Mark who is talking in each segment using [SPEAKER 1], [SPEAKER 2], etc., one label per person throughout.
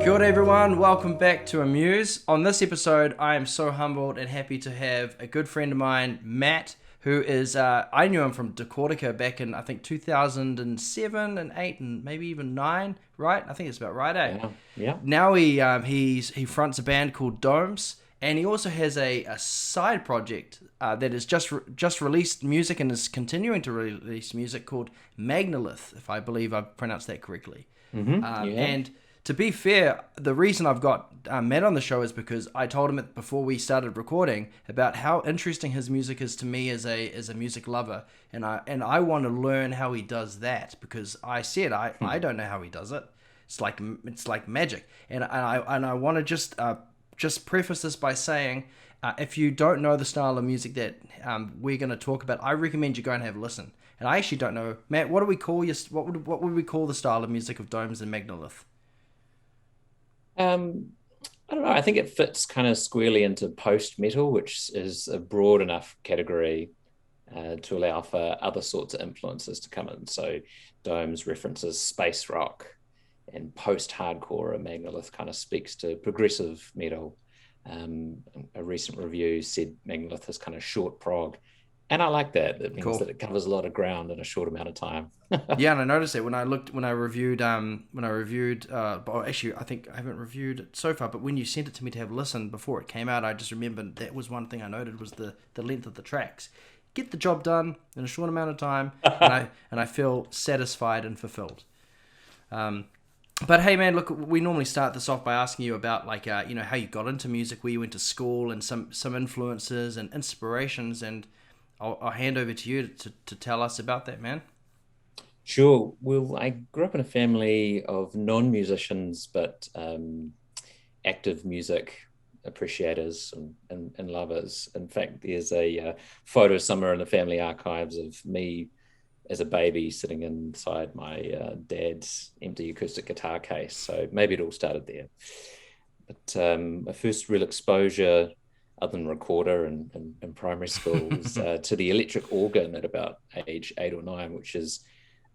[SPEAKER 1] Kia ora everyone, welcome back to a Muse. On this episode, I am so humbled and happy to have a good friend of mine, Matt, who is, I knew him from Decortica back in, I think, 2007 and 8 and maybe even 9, right? I think it's about right, eh?
[SPEAKER 2] Yeah, yeah.
[SPEAKER 1] Now he fronts a band called Domes, and he also has a side project that has just released music and is continuing to release music called Magnalith, if I believe I've pronounced that correctly.
[SPEAKER 2] You have.
[SPEAKER 1] And to be fair, the reason I've got Matt on the show is because I told him before we started recording about how interesting his music is to me as a music lover, and I want to learn how he does that because I said I don't know how he does it. It's like magic, and I want to just preface this by saying, if you don't know the style of music that we're going to talk about, I recommend you go and have a listen. And I actually don't know, Matt. What do we call what would we call the style of music of Domes and Magnolith?
[SPEAKER 2] Um, I don't know. I think it fits kind of squarely into post metal, which is a broad enough category to allow for other sorts of influences to come in. So, Domes references space rock, and post hardcore. And Magnolith kind of speaks to progressive metal. A recent review said Magnolith is kind of short prog, and I like that. It means
[SPEAKER 1] Cool.
[SPEAKER 2] that it covers a lot of ground in a short amount of time.
[SPEAKER 1] Yeah, and I noticed it when I reviewed actually I think I haven't reviewed it so far, but when you sent it to me to have a listen before it came out, I just remembered that was one thing I noted was the length of the tracks. Get the job done in a short amount of time, and I feel satisfied and fulfilled. Um, but hey, man, look, we normally start this off by asking you about how you got into music, where you went to school, and some influences and inspirations, and I'll hand over to you to tell us about that, man.
[SPEAKER 2] Sure. Well, I grew up in a family of non-musicians, but active music appreciators and lovers. In fact, there's a photo somewhere in the family archives of me as a baby sitting inside my dad's empty acoustic guitar case. So maybe it all started there. But my first real exposure, other than recorder in primary school, was to the electric organ at about age 8 or 9, which is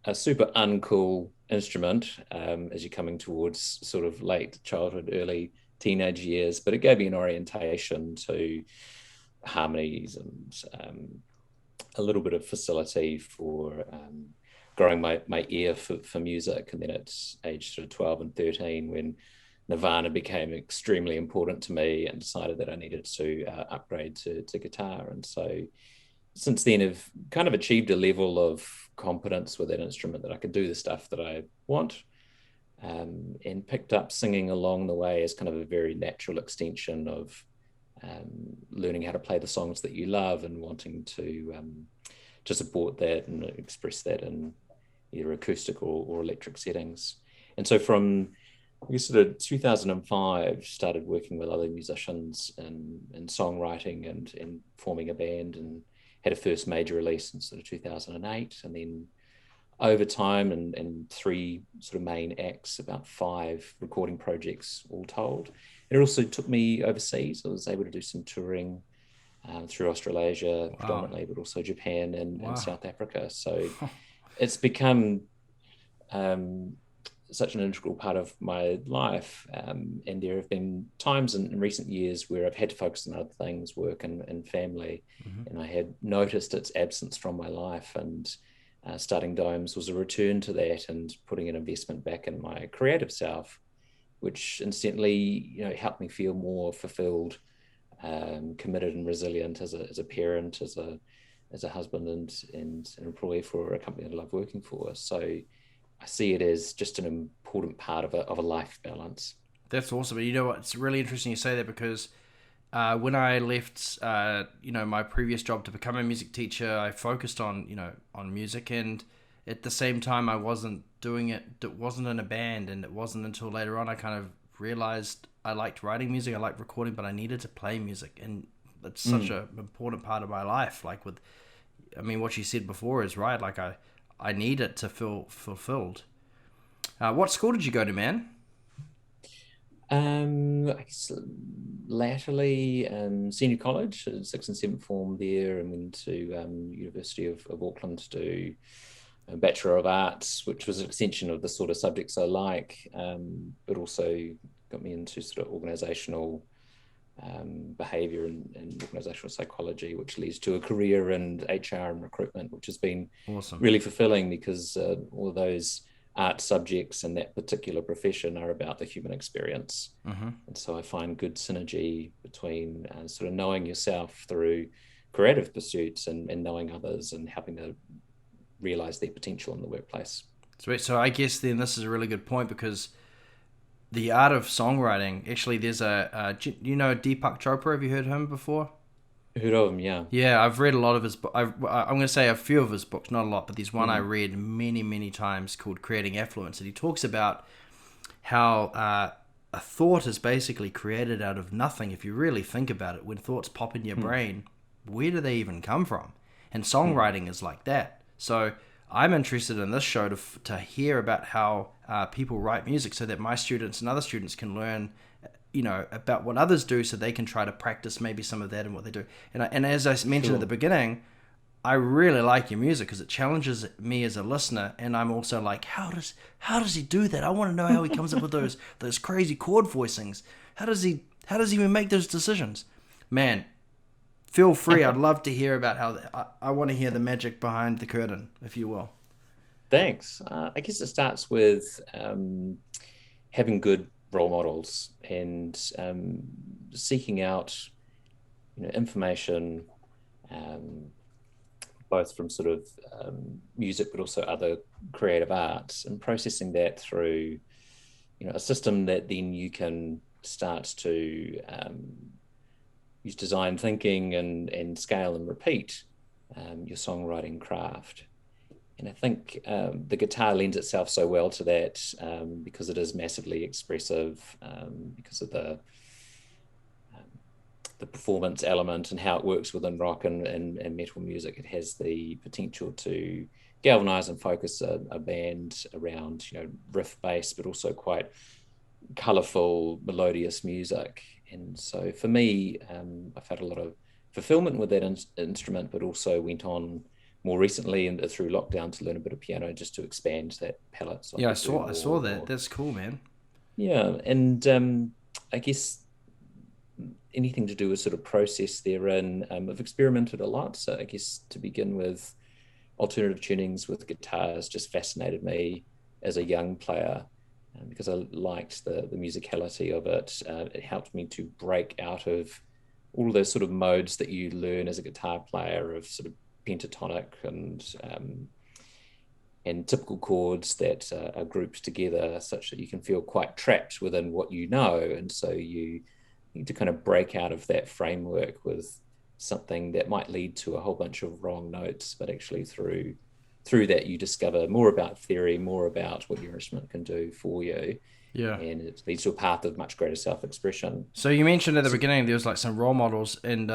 [SPEAKER 2] a super uncool instrument as you're coming towards sort of late childhood, early teenage years, but it gave me an orientation to harmonies and a little bit of facility for growing my ear for music. And then at age sort of 12 and 13, when Nirvana became extremely important to me and decided that I needed to upgrade to guitar. And so since then have kind of achieved a level of competence with that instrument that I could do the stuff that I want, and picked up singing along the way as kind of a very natural extension of learning how to play the songs that you love and wanting to support that and express that in either acoustic or electric settings. And so from I guess sort of 2005, started working with other musicians in songwriting and forming a band, and had a first major release in sort of 2008. And then over time and three sort of main acts, about 5 recording projects all told. It also took me overseas. I was able to do some touring through Australasia
[SPEAKER 1] Wow.
[SPEAKER 2] predominantly, but also Japan and
[SPEAKER 1] Wow.
[SPEAKER 2] South Africa. So it's become such an integral part of my life. And there have been times in recent years where I've had to focus on other things, work and family,
[SPEAKER 1] Mhm.
[SPEAKER 2] and I had noticed its absence from my life. And starting Domes was a return to that and putting an investment back in my creative self, which instantly, helped me feel more fulfilled, committed and resilient as a parent, as a husband and an employee for a company that I love working for. So I see it as just an important part of a life balance.
[SPEAKER 1] That's awesome. And you know what? It's really interesting you say that because when I left, my previous job to become a music teacher, I focused on music, and at the same time, I wasn't doing it. It wasn't in a band, and it wasn't until later on I kind of realized I liked writing music, I liked recording, but I needed to play music, and it's such
[SPEAKER 2] Mm.
[SPEAKER 1] an important part of my life. I mean, what you said before is right. I need it to feel fulfilled. What school did you go to, man?
[SPEAKER 2] I guess latterly, senior college, sixth and seventh form there, and went to University of Auckland to do a Bachelor of Arts, which was an extension of the sort of subjects I like, but also got me into sort of organizational behavior and organizational psychology, which leads to a career in HR and recruitment, which has been
[SPEAKER 1] Awesome.
[SPEAKER 2] really fulfilling because all those art subjects and that particular profession are about the human experience.
[SPEAKER 1] Mm-hmm.
[SPEAKER 2] And so I find good synergy between sort of knowing yourself through creative pursuits and knowing others and helping to realize their potential in the workplace.
[SPEAKER 1] Sweet. So I guess then this is a really good point because the art of songwriting, actually, there's you know Deepak Chopra. Have you heard of him before?
[SPEAKER 2] Heard of them, yeah.
[SPEAKER 1] Yeah, I've read a lot of his books. I'm going to say a few of his books, not a lot, but there's one I
[SPEAKER 2] Mm.
[SPEAKER 1] read many, many times called Creating Affluence. And he talks about how a thought is basically created out of nothing. If you really think about it, when thoughts pop in your
[SPEAKER 2] Mm.
[SPEAKER 1] brain, where do they even come from? And
[SPEAKER 2] Mm.
[SPEAKER 1] songwriting is like that. So I'm interested in this show to hear about how people write music so that my students and other students can learn, about what others do so they can try to practice maybe some of that in what they do. And as I mentioned at the beginning, I really like your music because it challenges me as a listener, and I'm also like, how does he do that? I want to know how he comes up with those crazy chord voicings. How does he even make those decisions? Man, feel free. I'd love to hear about I want to hear the magic behind the curtain, if you will.
[SPEAKER 2] Thanks. I guess it starts with having good role models and seeking out, information, um, both from sort of music, but also other creative arts, and processing that through, a system that then you can start to use design thinking and scale and repeat your songwriting craft. And I think the guitar lends itself so well to that because it is massively expressive, because of the performance element and how it works within rock and metal music. It has the potential to galvanize and focus a band around, riff based, but also quite colorful, melodious music. And so for me, I've had a lot of fulfillment with that instrument, but also went on more recently and through lockdown to learn a bit of piano just to expand that palette so I
[SPEAKER 1] Yeah,
[SPEAKER 2] could do
[SPEAKER 1] I saw that.
[SPEAKER 2] more.
[SPEAKER 1] That's cool, man.
[SPEAKER 2] Yeah, and I guess anything to do with sort of process therein. I've experimented a lot. So I guess to begin with, alternative tunings with guitars just fascinated me as a young player because I liked the musicality of it. It helped me to break out of all those sort of modes that you learn as a guitar player of sort of pentatonic and typical chords that are grouped together such that you can feel quite trapped within what you know. And so you need to kind of break out of that framework with something that might lead to a whole bunch of wrong notes, but actually through that you discover more about theory, more about what your instrument can do for you.
[SPEAKER 1] Yeah.
[SPEAKER 2] And it leads to a path of much greater self-expression.
[SPEAKER 1] So you mentioned at the
[SPEAKER 2] So,
[SPEAKER 1] beginning there was like some role models, and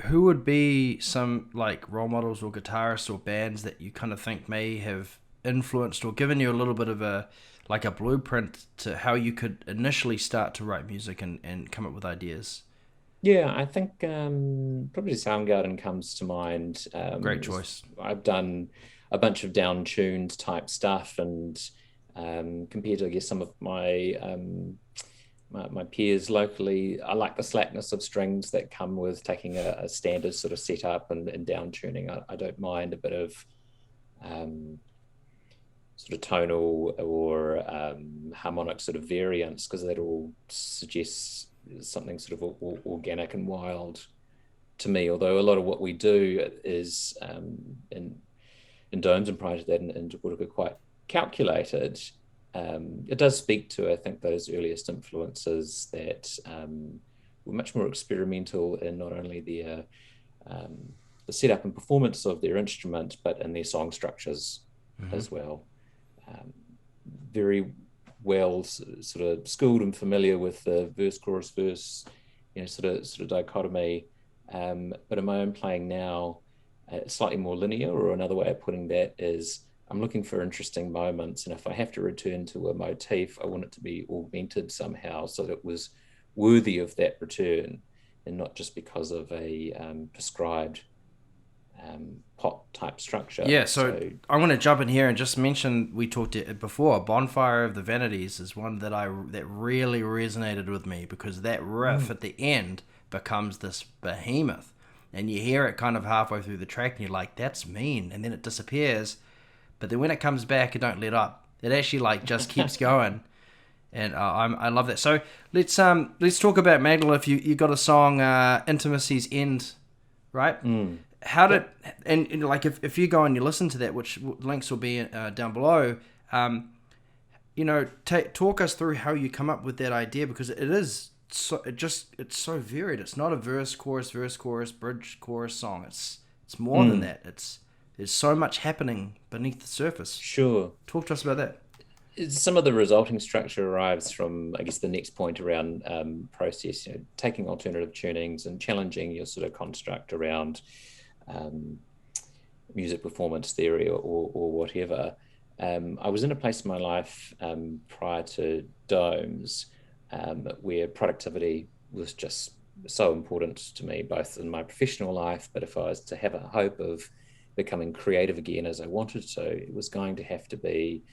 [SPEAKER 1] who would be some like role models or guitarists or bands that you kind of think may have influenced or given you a little bit of a blueprint to how you could initially start to write music and come up with ideas?
[SPEAKER 2] yeah, I think probably Soundgarden comes to mind.
[SPEAKER 1] Great choice.
[SPEAKER 2] I've done a bunch of down-tuned type stuff, and compared to, I guess, some of my peers locally, I like the slackness of strings that come with taking a standard sort of setup and down tuning. I don't mind a bit of sort of tonal or harmonic sort of variance because that all suggests something sort of organic and wild to me. Although a lot of what we do is in Domes and prior to that in Jabutica quite calculated. It does speak to, I think, those earliest influences that were much more experimental in not only the setup and performance of their instrument, but in their song structures as well. Very well sort of schooled and familiar with the verse, chorus, verse, sort of dichotomy. But in my own playing now, slightly more linear, or another way of putting that is I'm looking for interesting moments. And if I have to return to a motif, I want it to be augmented somehow so that it was worthy of that return and not just because of a prescribed pop type structure.
[SPEAKER 1] Yeah, so I'm going to jump in here and just mention, we talked it before, Bonfire of the Vanities is one that really resonated with me, because that riff at the end becomes this behemoth, and you hear it kind of halfway through the track and you're like, that's mean, and then it disappears, but then when it comes back, it don't let up. It actually like just keeps going, and I love that. So let's talk about Magnalith. You got a song, Intimacy's End, right? How did, and like if you go and you listen to that, which links will be down below, talk us through how you come up with that idea, because it's so varied. It's not a verse chorus bridge chorus song. It's more than that. There's so much happening beneath the surface.
[SPEAKER 2] Sure.
[SPEAKER 1] Talk to us about that.
[SPEAKER 2] Some of the resulting structure arrives from, I guess, the next point around process, taking alternative tunings and challenging your sort of construct around music performance theory or whatever. I was in a place in my life prior to Domes where productivity was just so important to me, both in my professional life, but if I was to have a hope of becoming creative again as I wanted to, it was going to have to be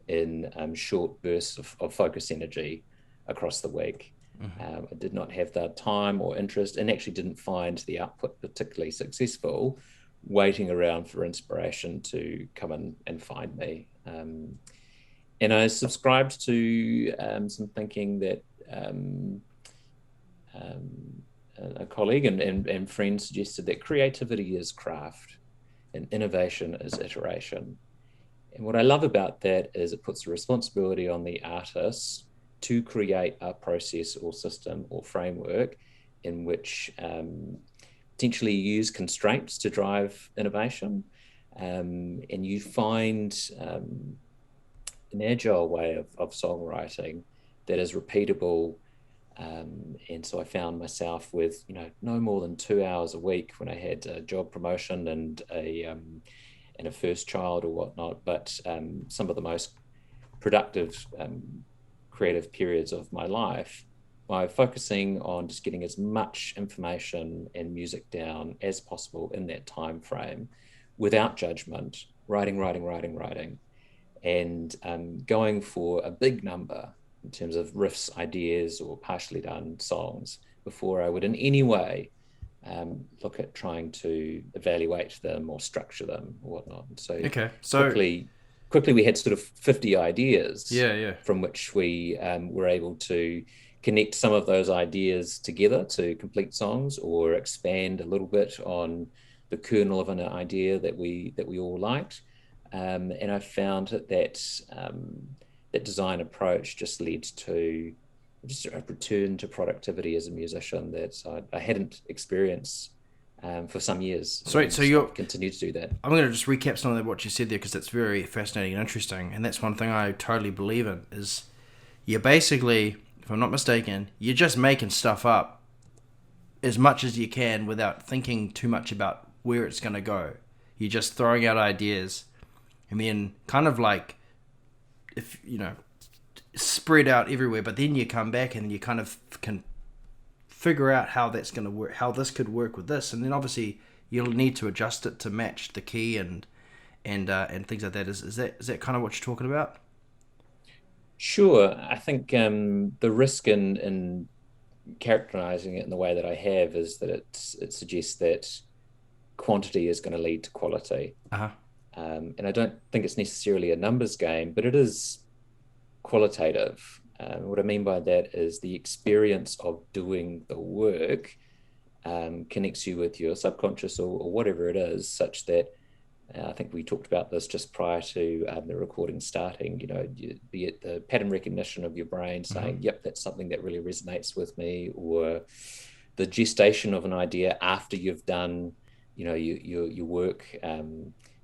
[SPEAKER 2] in short bursts of focus energy across the week. I did not have the time or interest, and actually didn't find the output particularly successful waiting around for inspiration to come in and find me. And I subscribed to some thinking that a colleague and friend suggested that creativity is craft and innovation is iteration. And what I love about that is it puts the responsibility on the artist to create a process or system or framework in which potentially use constraints to drive innovation. And you find an agile way of songwriting that is repeatable. And so I found myself with, no more than 2 hours a week when I had a job promotion and a first child or whatnot, but some of the most productive creative periods of my life by focusing on just getting as much information and music down as possible in that time frame without judgment, writing, and going for a big number in terms of riffs, ideas, or partially done songs before I would in any way look at trying to evaluate them or structure them or whatnot. So quickly we had sort of 50 ideas from which we were able to connect some of those ideas together to complete songs or expand a little bit on the kernel of an idea that we all liked. And I found that design approach just led to just a return to productivity as a musician that I hadn't experienced for some years.
[SPEAKER 1] Sweet. So you
[SPEAKER 2] continue to do that.
[SPEAKER 1] I'm going to just recap some of what you said there, because that's very fascinating and interesting. And that's one thing I totally believe in, is you're basically, if I'm not mistaken, you're just making stuff up as much as you can without thinking too much about where it's going to go. You're just throwing out ideas and then kind of like, if spread out everywhere, but then you come back and you kind of can figure out how that's going to work, how this could work with this, and then obviously you'll need to adjust it to match the key and things like that. Is that kind of what you're talking about?
[SPEAKER 2] Sure. I think the risk in characterizing it in the way that I have is that it suggests that quantity is going to lead to quality. And I don't think it's necessarily a numbers game, but it is qualitative. What I mean by that is the experience of doing the work connects you with your subconscious or whatever it is, such that I think we talked about this just prior to the recording starting, be it the pattern recognition of your brain saying, yep, that's something that really resonates with me, or the gestation of an idea after you've done, your work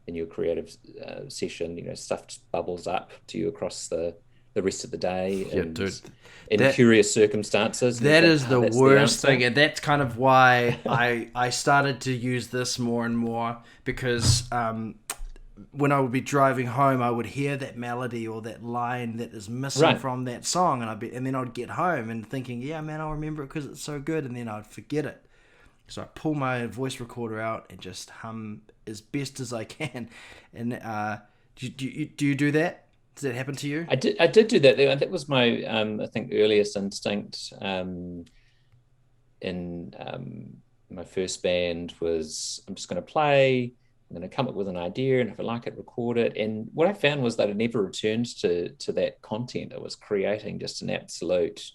[SPEAKER 2] in your creative session, stuff just bubbles up to you across the rest of the day in curious circumstances.
[SPEAKER 1] That is the worst thing, and that's kind of why I started to use this more and more, because when I would be driving home, I would hear that melody or that line that is missing from that song, and then I'd get home and thinking, yeah, man, I'll remember it because it's so good, and then I'd forget it. So I pull my voice recorder out and just hum as best as I can. And do you do that? Does that happen to you?
[SPEAKER 2] I did do that. That was my I think earliest instinct in my first band was I'm just going to play. I'm going to come up with an idea, and if I like it, record it. And what I found was that I never returned to that content. I was creating just an absolute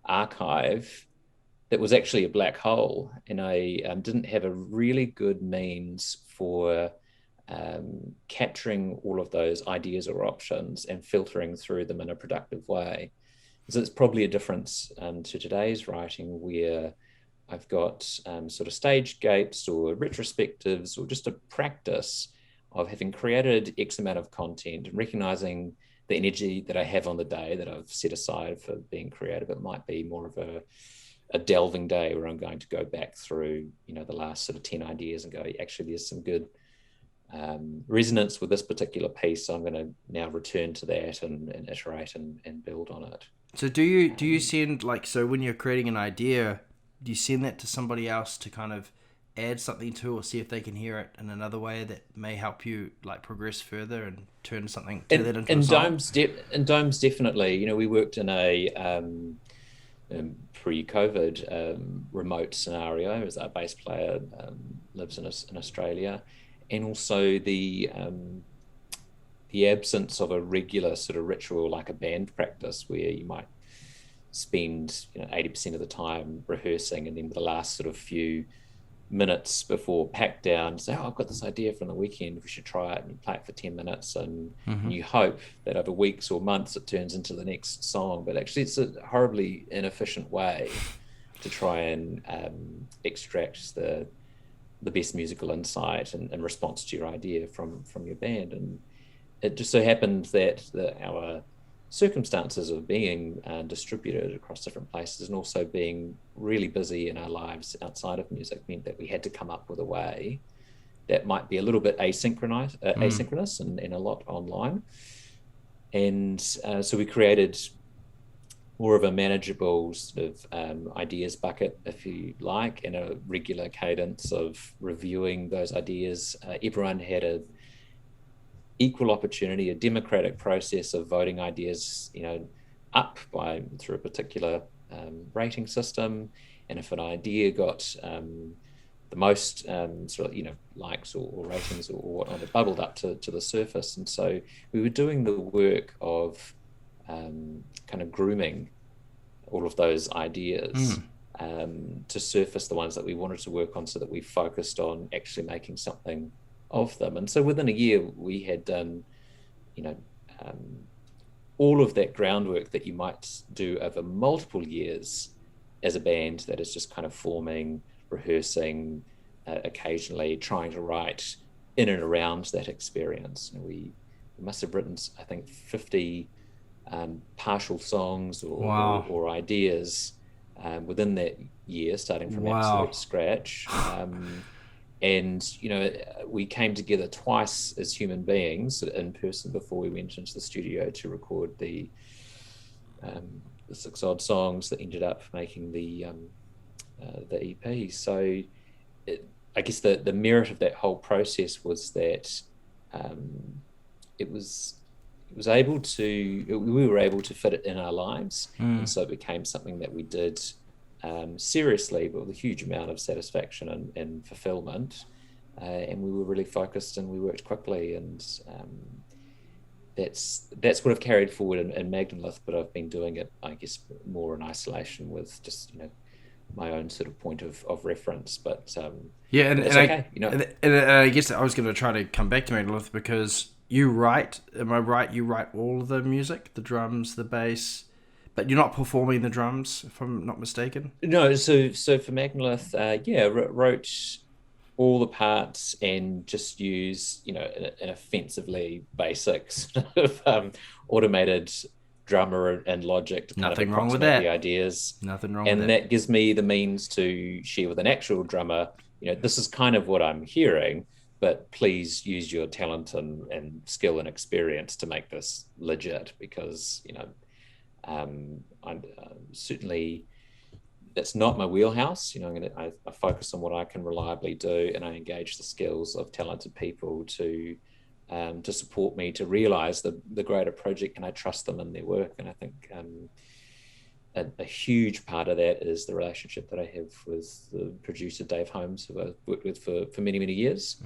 [SPEAKER 2] archive that was actually a black hole, and I didn't have a really good means for capturing all of those ideas or options and filtering through them in a productive way. So it's probably a difference to today's writing, where I've got sort of stage gates or retrospectives or just a practice of having created X amount of content and recognizing the energy that I have on the day that I've set aside for being creative. It might be more of a delving day where I'm going to go back through, the last sort of 10 ideas and go, actually, there's some good resonance with this particular piece. So I'm going to now return to that and iterate and build on it.
[SPEAKER 1] So do you send, like, so when you're creating an idea, do you send that to somebody else to kind of add something to, or see if they can hear it in another way that may help you like progress further and turn something to that into a song?
[SPEAKER 2] Domes definitely. We worked in a pre-COVID remote scenario, as our bass player lives in Australia, and also the absence of a regular sort of ritual like a band practice where you might spend 80% of the time rehearsing, and then the last sort of few minutes before pack down say, I've got this idea from the weekend, we should try it, and you play it for 10 minutes and you hope that over weeks or months it turns into the next song. But actually it's a horribly inefficient way to try and extract the best musical insight and response to your idea from your band. And it just so happened that our circumstances of being distributed across different places and also being really busy in our lives outside of music meant that we had to come up with a way that might be a little bit asynchronous and a lot online. And so we created more of a manageable sort of ideas bucket, if you like, and a regular cadence of reviewing those ideas. Everyone had a equal opportunity, a democratic process of voting ideas, up through a particular rating system. And if an idea got the most sort of likes or ratings or whatnot, it bubbled up to the surface. And so we were doing the work of kind of grooming all of those ideas to surface the ones that we wanted to work on, so that we focused on actually making something of them. And so within a year we had done all of that groundwork that you might do over multiple years as a band that is just kind of forming, rehearsing, occasionally trying to write in and around that experience. We must have written, I think, 50 partial songs or ideas within that year, starting from absolute scratch. And we came together twice as human beings in person before we went into the studio to record the 6 odd songs that ended up making the EP. So I guess the merit of that whole process was that we were able to fit it in our lives, and so it became something that we did seriously, but with a huge amount of satisfaction and fulfillment. And we were really focused, and we worked quickly, and that's what I've carried forward in Magnalith. But I've been doing it, I guess, more in isolation with just my own sort of point of reference. But
[SPEAKER 1] I guess I was going to try to come back to Magnalith because you write. Am I right? You write all of the music, the drums, the bass. But you're not performing the drums, if I'm not mistaken?
[SPEAKER 2] No, so for Magnalith, wrote all the parts and just use, an offensively basic sort of automated drummer and Logic to kind of approximate the ideas.
[SPEAKER 1] Nothing wrong with that.
[SPEAKER 2] And that gives me the means to share with an actual drummer, this is kind of what I'm hearing, but please use your talent and skill and experience to make this legit, because, I'm certainly that's not my wheelhouse. I focus on what I can reliably do, and I engage the skills of talented people to support me to realize the greater project, and I trust them in their work. And I think a huge part of that is the relationship that I have with the producer Dave Holmes, who I've worked with for many, many years,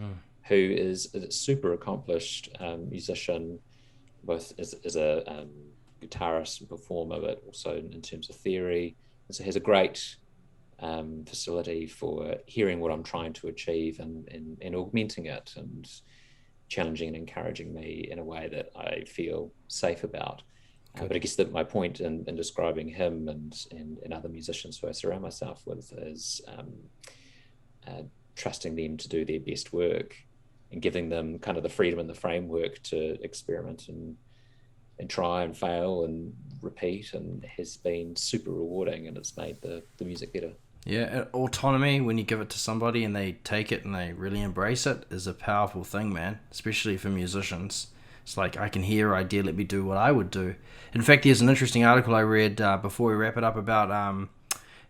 [SPEAKER 2] who is a super accomplished musician, both as a guitarist and performer, but also in terms of theory. And so has a great facility for hearing what I'm trying to achieve and augmenting it and challenging and encouraging me in a way that I feel safe about. But I guess that my point in describing him and other musicians who I surround myself with is trusting them to do their best work and giving them kind of the freedom and the framework to experiment and try and fail and repeat, and has been super rewarding, and it's made the music better.
[SPEAKER 1] Yeah, autonomy, when you give it to somebody and they take it and they really embrace it, is a powerful thing, man, especially for musicians. It's like, I can hear your idea, let me do what I would do. In fact, there's an interesting article I read before we wrap it up about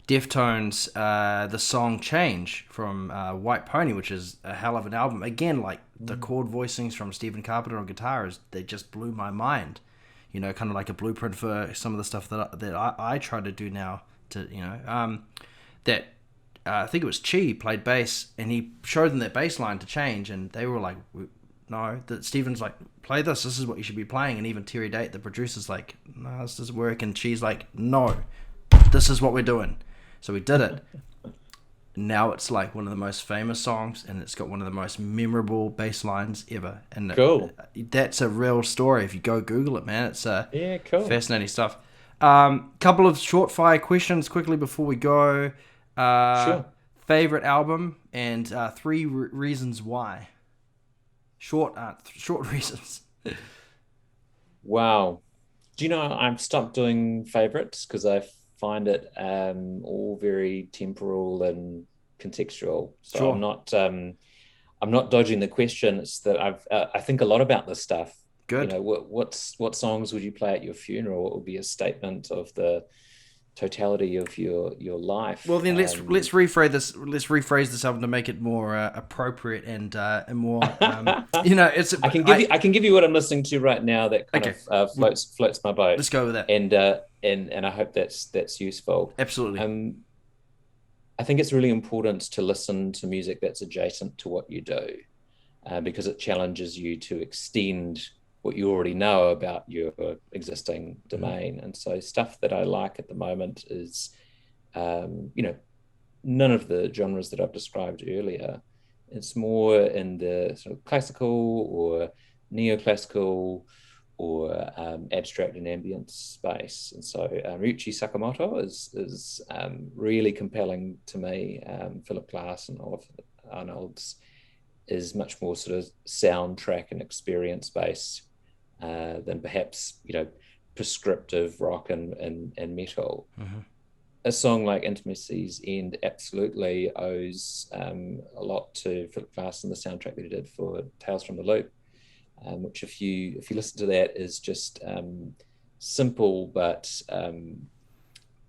[SPEAKER 1] Deftones, the song Change from White Pony, which is a hell of an album. Again, like the chord voicings from Stephen Carpenter on guitars, they just blew my mind. Kind of like a blueprint for some of the stuff that I try to do now. I think it was Chi played bass, and he showed them that bass line to change, and they were like, no, that Stephen's like, play this is what you should be playing. And even Terry Date, the producer's like, no, this doesn't work, and Chi's like, no, this is what we're doing. So we did it. Now it's like one of the most famous songs, and it's got one of the most memorable bass lines ever. And
[SPEAKER 2] cool.
[SPEAKER 1] That's a real story. If you go Google it, man, it's
[SPEAKER 2] cool.
[SPEAKER 1] Fascinating stuff. Couple of short fire questions quickly before we go.
[SPEAKER 2] Sure.
[SPEAKER 1] Favorite album and 3 reasons why. Short reasons.
[SPEAKER 2] Wow. Do you know, I've stopped doing favorites because I find it all very temporal and contextual. So sure. I'm not dodging the question. It's that I think a lot about this stuff.
[SPEAKER 1] Good.
[SPEAKER 2] What songs would you play at your funeral? What would be a statement of the totality of your life?
[SPEAKER 1] Well, then let's rephrase this. Let's rephrase this album to make it more appropriate and more. It's.
[SPEAKER 2] I can give you what I'm listening to right now that kind of floats my boat.
[SPEAKER 1] Let's go with that.
[SPEAKER 2] And I hope that's useful.
[SPEAKER 1] Absolutely.
[SPEAKER 2] I think it's really important to listen to music that's adjacent to what you do, because it challenges you to extend what you already know about your existing domain. And so stuff that I like at the moment is, none of the genres that I've described earlier. It's more in the sort of classical or neoclassical or abstract and ambient space. And so Ryuichi Sakamoto is really compelling to me. Philip Glass and Oliver Arnold's is much more sort of soundtrack and experience based than perhaps prescriptive rock and metal.
[SPEAKER 1] Mm-hmm.
[SPEAKER 2] A song like Intimacy's End absolutely owes a lot to Philip Glass and the soundtrack that he did for Tales from the Loop, which if you listen to that is just simple but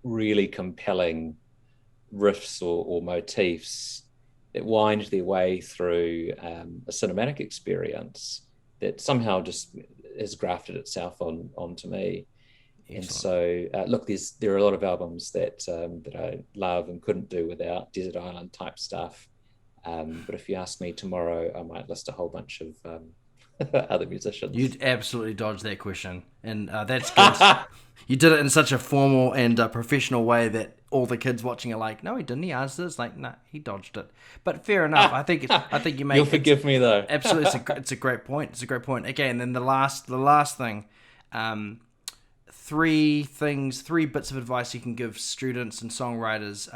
[SPEAKER 2] really compelling riffs or motifs that wind their way through a cinematic experience that somehow just has grafted itself onto me. Excellent. And so, there are a lot of albums that I love and couldn't do without, desert island type stuff. But if you ask me tomorrow, I might list a whole bunch of other musicians.
[SPEAKER 1] You'd absolutely dodge that question, and that's good. You did it in such a formal and professional way that all the kids watching are like, "No, he didn't. He answered." It's like, "No, he dodged it." But fair enough. I think you make.
[SPEAKER 2] You'll forgive me though.
[SPEAKER 1] Absolutely, it's a great point. It's a great point. Okay, and then the last thing, 3 bits of advice you can give students and songwriters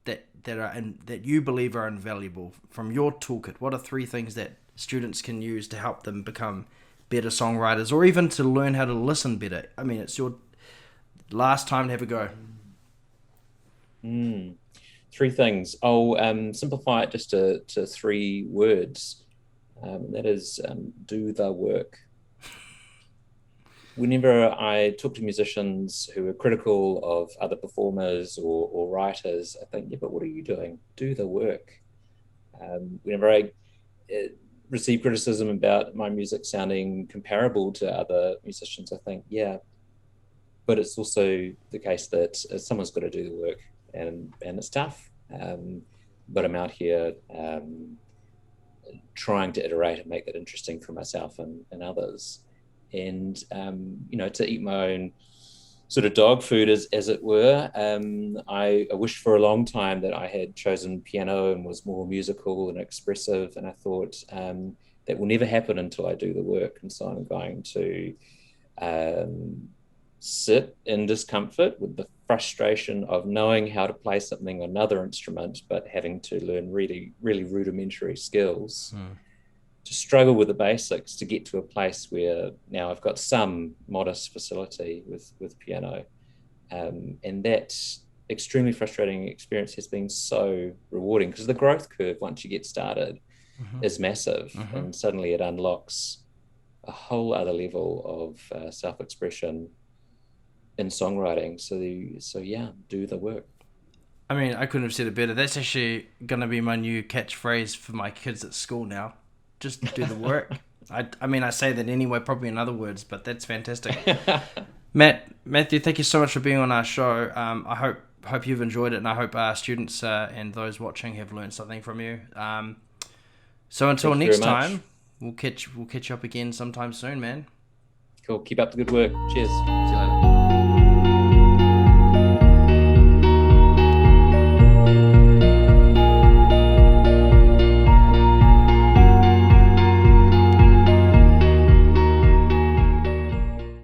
[SPEAKER 1] that you believe are invaluable from your toolkit. What are 3 things that students can use to help them become better songwriters, or even to learn how to listen better? I mean, it's your last time to have a go.
[SPEAKER 2] 3 things. I'll simplify it just to 3 words. That is, do the work. whenever I talk to musicians who are critical of other performers or writers, I think, yeah, but what are you doing? Do the work. Whenever I receive criticism about my music sounding comparable to other musicians, I think, yeah, but it's also the case that someone's got to do the work, and it's tough. But I'm out here trying to iterate and make that interesting for myself and others. And, to eat my own sort of dog food, as it were. I wished for a long time that I had chosen piano and was more musical and expressive. And I thought that will never happen until I do the work. And so I'm going to sit in discomfort with the frustration of knowing how to play something on another instrument, but having to learn really, really rudimentary skills. To struggle with the basics to get to a place where now I've got some modest facility with piano. And that extremely frustrating experience has been so rewarding, because the growth curve, once you get started, is massive. And suddenly it unlocks a whole other level of self-expression in songwriting. So yeah, do the work.
[SPEAKER 1] I mean, I couldn't have said it better. That's actually going to be my new catchphrase for my kids at school now. Just do the work. I mean, I say that anyway, probably in other words, but that's fantastic. Mathew, thank you so much for being on our show. I hope you've enjoyed it, and I hope our students and those watching have learned something from you. So until next time, we'll catch you up again sometime soon, man.
[SPEAKER 2] Cool. Keep up the good work. Cheers.